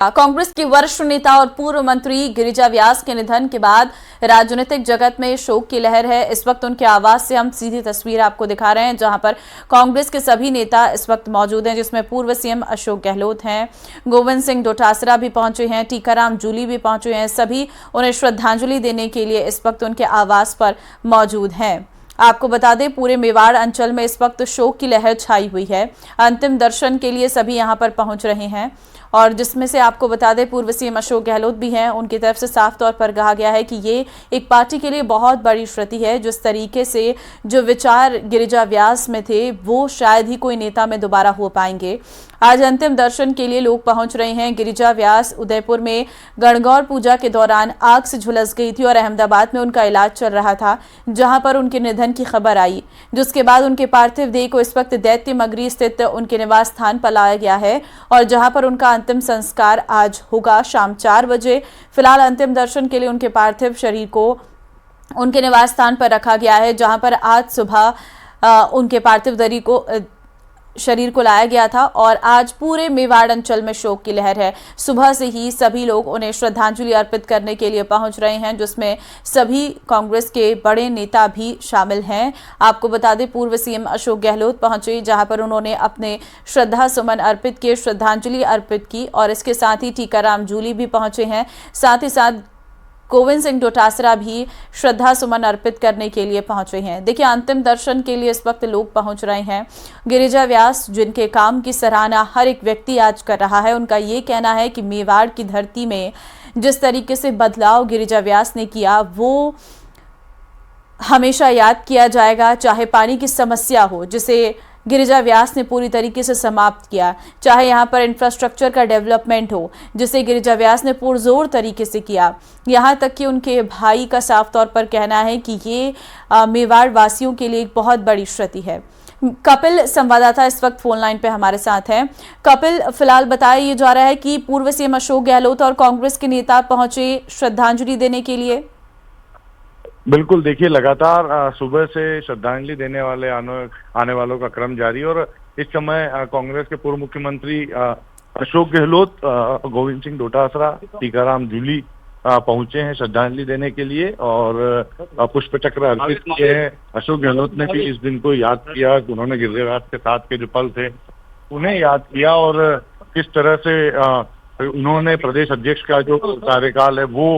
कांग्रेस की वरिष्ठ नेता और पूर्व मंत्री गिरिजा व्यास के निधन के बाद राजनीतिक जगत में शोक की लहर है। इस वक्त उनके आवास से हम सीधी तस्वीर आपको दिखा रहे हैं, जहां पर कांग्रेस के सभी नेता इस वक्त मौजूद हैं, जिसमें पूर्व सीएम अशोक गहलोत हैं, गोविंद सिंह डोटासरा भी पहुंचे हैं, टीकाराम जूली भी पहुंचे हैं। सभी उन्हें श्रद्धांजलि देने के लिए इस वक्त उनके आवास पर मौजूद हैं। आपको बता दें, पूरे मेवाड़ अंचल में इस वक्त शोक की लहर छाई हुई है। अंतिम दर्शन के लिए सभी यहां पर पहुंच रहे हैं और जिसमें से आपको बता दें, पूर्व सीएम अशोक गहलोत भी हैं। उनकी तरफ से साफ तौर पर कहा गया है कि ये एक पार्टी के लिए बहुत बड़ी क्षति है। जिस तरीके से जो विचार गिरिजा व्यास में थे, वो शायद ही कोई नेता में दोबारा हो पाएंगे। आज अंतिम दर्शन के लिए लोग पहुंच रहे हैं। गिरिजा व्यास उदयपुर में गणगौर पूजा के दौरान आग से झुलस गई थी और अहमदाबाद में उनका इलाज चल रहा था, जहां पर उनके निधन की खबर आई, जिसके बाद उनके पार्थिव देह को इस वक्त दैत्य मगरी स्थित उनके निवास स्थान पर लाया गया है और जहां पर उनका अंतिम संस्कार आज होगा शाम 4 बजे। फिलहाल अंतिम दर्शन के लिए उनके पार्थिव शरीर को उनके निवास स्थान पर रखा गया है, जहां पर आज सुबह उनके पार्थिव शरीर को लाया गया था और आज पूरे मेवाड़ अंचल में शोक की लहर है। सुबह से ही सभी लोग उन्हें श्रद्धांजलि अर्पित करने के लिए पहुंच रहे हैं, जिसमें सभी कांग्रेस के बड़े नेता भी शामिल हैं। आपको बता दें, पूर्व सीएम अशोक गहलोत पहुंचे, जहां पर उन्होंने अपने श्रद्धा सुमन अर्पित किए, श्रद्धांजलि अर्पित की और इसके साथ ही टीकाराम जूली भी पहुंचे हैं। साथ ही साथ गोविंद सिंह डोटासरा भी श्रद्धा सुमन अर्पित करने के लिए पहुंचे हैं। देखिए, अंतिम दर्शन के लिए इस वक्त लोग पहुंच रहे हैं। गिरिजा व्यास, जिनके काम की सराहना हर एक व्यक्ति आज कर रहा है, उनका ये कहना है कि मेवाड़ की धरती में जिस तरीके से बदलाव गिरिजा व्यास ने किया, वो हमेशा याद किया जाएगा। चाहे पानी की समस्या हो, जिसे गिरिजा व्यास ने पूरी तरीके से समाप्त किया, चाहे यहाँ पर इंफ्रास्ट्रक्चर का डेवलपमेंट हो, जिसे गिरिजा व्यास ने पुरजोर तरीके से किया, यहाँ तक कि उनके भाई का साफ तौर पर कहना है कि ये मेवाड़ वासियों के लिए एक बहुत बड़ी क्षति है। कपिल संवाददाता इस वक्त फोन लाइन पे हमारे साथ हैं। कपिल, फिलहाल बताया ये जा रहा है कि पूर्व सीएम अशोक गहलोत और कांग्रेस के नेता पहुंचे श्रद्धांजलि देने के लिए। बिल्कुल, देखिए, लगातार सुबह से श्रद्धांजलि देने वाले आने वालों का क्रम जारी और इस समय कांग्रेस के पूर्व मुख्यमंत्री अशोक गहलोत, गोविंद सिंह डोटासरा, टीकाराम जूली पहुंचे हैं श्रद्धांजलि देने के लिए और पुष्प चक्र अर्पित किए हैं। अशोक गहलोत ने भी इस दिन को याद किया कि उन्होंने गिरिजा व्यास के साथ के जो पल थे उन्हें याद किया और किस तरह से उन्होंने प्रदेश अध्यक्ष का जो कार्यकाल है वो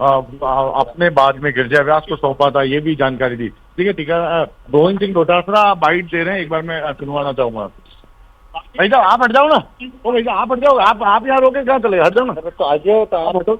अपने बाद में गिरिजा व्यास को सौंपा था, ये भी जानकारी दी। ठीक है, गोविंद सिंह डोटासरा बाइट दे रहे हैं, एक बार मैं सुनवाना चाहूंगा। भाई साहब, आप हट जाओ ना। ओ भाई साहब, आप हट जाओ। आप यहाँ रोके कहाँ चले? हट जाओ ना। तो आ जाओ, तो आप हटो।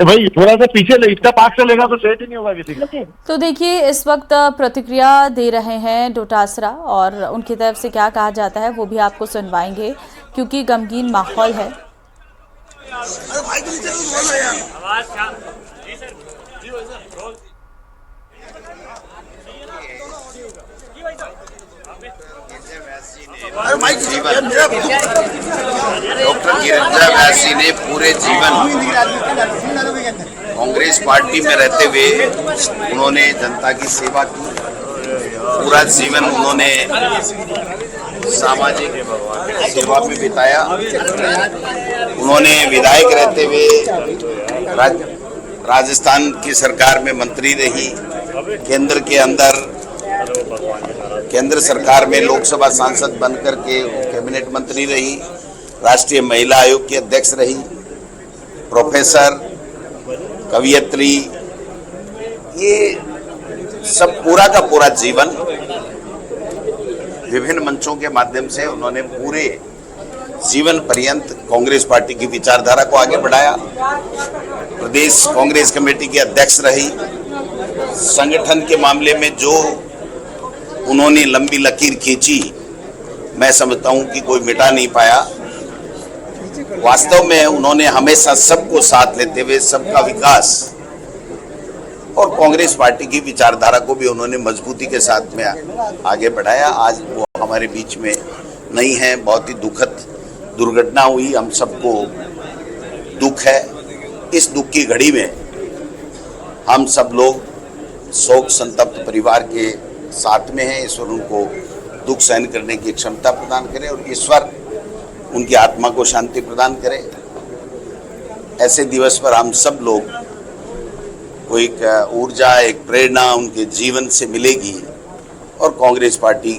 भाई थोड़ा सा पीछे ले, इतना पास चलेगा तो सेट ही नहीं होगा किसी का। तो देखिए, इस वक्त प्रतिक्रिया दे रहे हैं डोटासरा और उनकी तरफ से क्या कहा जाता है वो भी आपको सुनवाएंगे, क्योंकि गमगीन माहौल है। डॉक्टर गिरिजा व्यास जी ने पूरे जीवन कांग्रेस पार्टी में रहते हुए उन्होंने जनता की सेवा की। पूरा जीवन उन्होंने सामाजिक सेवा में बिताया। उन्होंने विधायक रहते हुए राजस्थान की सरकार में मंत्री रही, केंद्र सरकार में लोकसभा सांसद बनकर के कैबिनेट मंत्री रही, राष्ट्रीय महिला आयोग की अध्यक्ष रही, प्रोफेसर, कवियत्री, ये सब पूरा का पूरा जीवन विभिन्न मंचों के माध्यम से उन्होंने पूरे जीवन पर्यंत कांग्रेस पार्टी की विचारधारा को आगे बढ़ाया। प्रदेश कांग्रेस कमेटी की अध्यक्ष रही। संगठन के मामले में जो उन्होंने लंबी लकीर खींची, मैं समझता हूं कि कोई मिटा नहीं पाया। वास्तव में उन्होंने हमेशा सबको साथ लेते हुए सबका विकास और कांग्रेस पार्टी की विचारधारा को भी उन्होंने मजबूती के साथ में आगे बढ़ाया। आज वो हमारे बीच में नहीं है। बहुत ही दुखद दुर्घटना हुई, हम सबको दुख है। इस दुख की घड़ी में हम सब लोग शोक संतप्त परिवार के साथ में हैं। ईश्वर उनको दुख सहन करने की क्षमता प्रदान करे और ईश्वर उनकी आत्मा को शांति प्रदान करे। ऐसे दिवस पर हम सब लोग को एक ऊर्जा, एक प्रेरणा उनके जीवन से मिलेगी और कांग्रेस पार्टी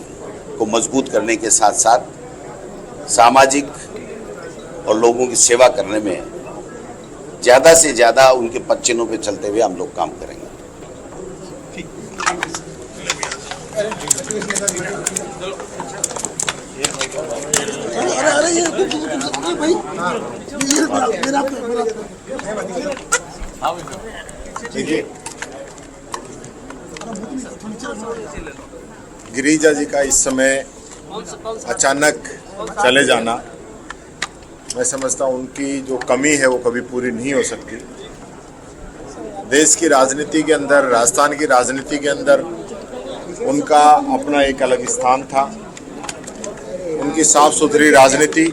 को मजबूत करने के साथ साथ सामाजिक और लोगों की सेवा करने में ज़्यादा से ज़्यादा उनके पद चिन्हों पर चलते हुए हम लोग काम करेंगे। देखिए, गिरिजा जी का इस समय अचानक चले जाना, मैं समझता हूँ उनकी जो कमी है वो कभी पूरी नहीं हो सकती। देश की राजनीति के अंदर, राजस्थान की राजनीति के अंदर उनका अपना एक अलग स्थान था। उनकी साफ सुथरी राजनीति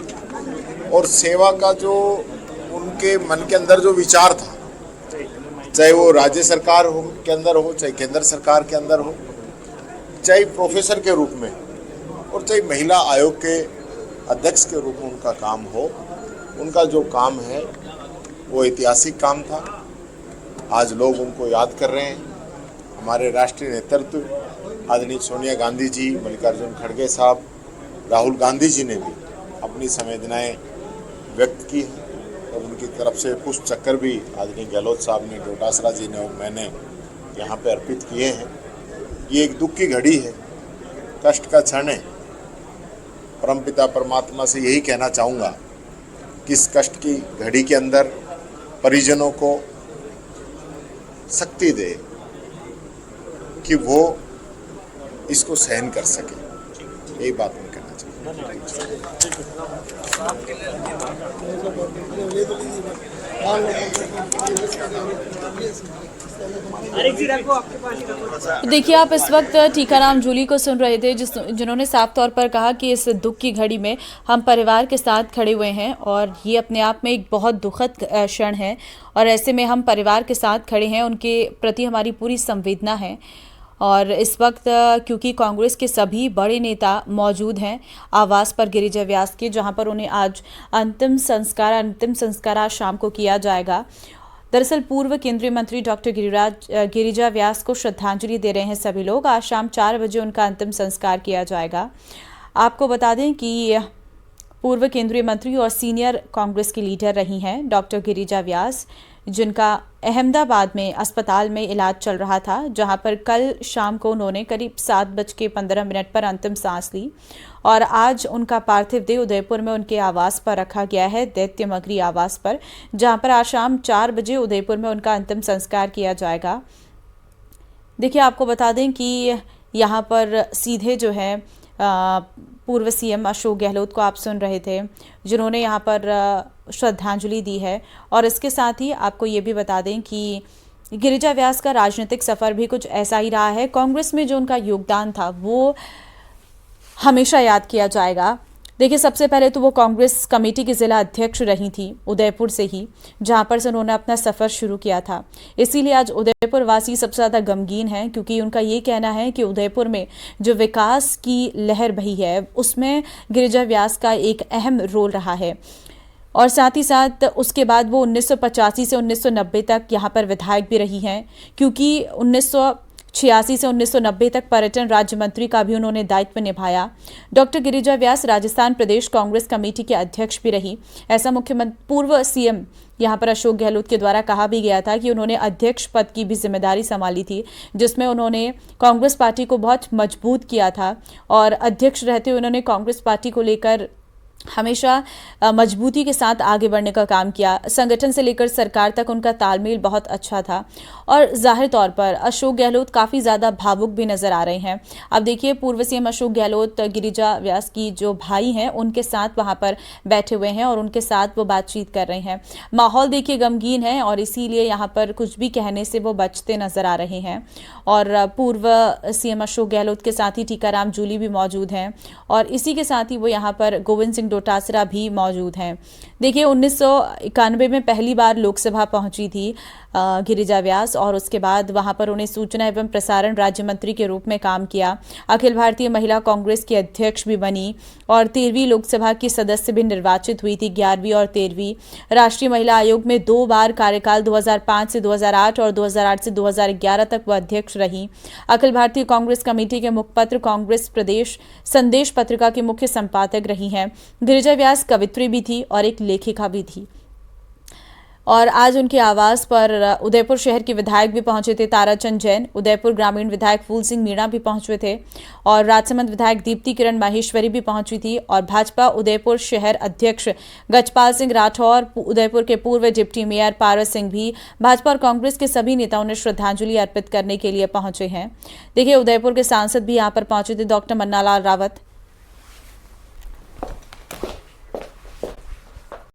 और सेवा का जो उनके मन के अंदर जो विचार था, चाहे वो राज्य सरकार हो के अंदर हो, चाहे केंद्र सरकार के अंदर हो, चाहे प्रोफेसर के रूप में और चाहे महिला आयोग के अध्यक्ष के रूप में उनका काम हो, उनका जो काम है वो ऐतिहासिक काम था। आज लोग उनको याद कर रहे हैं। हमारे राष्ट्रीय नेतृत्व आदरणीय सोनिया गांधी जी, मल्लिकार्जुन खड़गे साहब, राहुल गांधी जी ने भी अपनी संवेदनाएं व्यक्त की हैं और उनकी तरफ से पुष्प चक्कर भी आदरणीय गहलोत साहब ने, डोटासरा जी ने और मैंने यहाँ पे अर्पित किए हैं। ये एक दुख की घड़ी है, कष्ट का क्षण है। परमपिता परमात्मा से यही कहना चाहूँगा कि इस कष्ट की घड़ी के अंदर परिजनों को शक्ति दे कि वो इसको सहन कर सके। यही बात मैं कहना देखिए, आप इस वक्त टीकाराम जूली को सुन रहे थे, जिन्होंने साफ तौर पर कहा कि इस दुख की घड़ी में हम परिवार के साथ खड़े हुए हैं और ये अपने आप में एक बहुत दुखद क्षण है और ऐसे में हम परिवार के साथ खड़े हैं। उनके प्रति हमारी पूरी संवेदना है और इस वक्त क्योंकि कांग्रेस के सभी बड़े नेता मौजूद हैं आवास पर गिरिजा व्यास के, जहां पर उन्हें आज अंतिम संस्कार आज शाम को किया जाएगा। दरअसल पूर्व केंद्रीय मंत्री डॉक्टर गिरिजा व्यास को श्रद्धांजलि दे रहे हैं सभी लोग। आज शाम 4 बजे उनका अंतिम संस्कार किया जाएगा। आपको बता दें कि पूर्व केंद्रीय मंत्री और सीनियर कांग्रेस की लीडर रही हैं डॉक्टर गिरिजा व्यास, जिनका अहमदाबाद में अस्पताल में इलाज चल रहा था, जहां पर कल शाम को उन्होंने करीब 7:15 पर अंतिम सांस ली और आज उनका पार्थिव देह उदयपुर में उनके आवास पर रखा गया है, दैत्यमगरी आवास पर, जहां पर आज शाम 4 बजे उदयपुर में उनका अंतिम संस्कार किया जाएगा। देखिए, आपको बता दें कि यहाँ पर सीधे जो है पूर्व सीएम अशोक गहलोत को आप सुन रहे थे, जिन्होंने यहाँ पर श्रद्धांजलि दी है। और इसके साथ ही आपको ये भी बता दें कि गिरिजा व्यास का राजनीतिक सफ़र भी कुछ ऐसा ही रहा है। कांग्रेस में जो उनका योगदान था वो हमेशा याद किया जाएगा। देखिए, सबसे पहले तो वो कांग्रेस कमेटी की ज़िला अध्यक्ष रही थी उदयपुर से ही, जहां पर से उन्होंने अपना सफ़र शुरू किया था। इसीलिए आज उदयपुर वासी सबसे ज़्यादा गमगीन हैं, क्योंकि उनका ये कहना है कि उदयपुर में जो विकास की लहर बही है उसमें गिरिजा व्यास का एक अहम रोल रहा है। और साथ ही साथ उसके बाद वो 1985 से 1990 तक यहाँ पर विधायक भी रही हैं, क्योंकि 1986 से 1990 तक पर्यटन राज्य मंत्री का भी उन्होंने दायित्व निभाया। डॉक्टर गिरिजा व्यास राजस्थान प्रदेश कांग्रेस कमेटी के अध्यक्ष भी रही। ऐसा मुख्यमंत्री पूर्व सीएम यहाँ पर अशोक गहलोत के द्वारा कहा भी गया था कि उन्होंने अध्यक्ष पद की भी जिम्मेदारी संभाली थी, जिसमें उन्होंने कांग्रेस पार्टी को बहुत मजबूत किया था और अध्यक्ष रहते हुए उन्होंने कांग्रेस पार्टी को लेकर हमेशा मजबूती के साथ आगे बढ़ने का काम किया। संगठन से लेकर सरकार तक उनका तालमेल बहुत अच्छा था और जाहिर तौर पर अशोक गहलोत काफ़ी ज़्यादा भावुक भी नज़र आ रहे हैं। अब देखिए, पूर्व सीएम अशोक गहलोत गिरिजा व्यास की जो भाई हैं उनके साथ वहां पर बैठे हुए हैं और उनके साथ वो बातचीत कर रहे हैं। माहौल देखिए गमगीन है और इसीलिए यहाँ पर कुछ भी कहने से वो बचते नज़र आ रहे हैं। और पूर्व सीएम अशोक गहलोत के साथ ही टीकाराम जूली भी मौजूद हैं और इसी के साथ ही वो यहाँ पर गोविंद सिंह डोटासरा भी मौजूद हैं। देखिए 1991 में पहली बार लोकसभा पहुंची थी गिरिजा व्यास, और उसके बाद वहां पर उन्हें सूचना एवं प्रसारण राज्य मंत्री के रूप में काम किया। अखिल भारतीय महिला कांग्रेस की अध्यक्ष भी बनी और 13वीं लोकसभा की सदस्य भी निर्वाचित हुई थी। 11वीं और 13वीं राष्ट्रीय महिला आयोग में 2 बार कार्यकाल 2005 से 2008 और 2008 से 2011 तक वह अध्यक्ष रही। अखिल भारतीय कांग्रेस कमेटी के मुखपत्र कांग्रेस प्रदेश संदेश पत्रिका की मुख्य संपादक रही हैं। गिरिजा व्यास कवित्री भी थी और एक लेखिका भी थी। और आज उनके आवास पर उदयपुर शहर के विधायक भी पहुंचे थे, ताराचंद जैन। उदयपुर ग्रामीण विधायक फूल सिंह मीणा भी पहुंचे थे और राजसमंद विधायक दीप्ति किरण माहेश्वरी भी पहुंची थी। और भाजपा उदयपुर शहर अध्यक्ष गजपाल सिंह राठौर, उदयपुर के पूर्व डिप्टी मेयर पारस सिंह भी, भाजपा और कांग्रेस के सभी नेताओं ने श्रद्धांजलि अर्पित करने के लिए पहुंचे हैं। देखिए उदयपुर के सांसद भी यहाँ पर पहुंचे थे, डॉक्टर मन्नालाल रावत।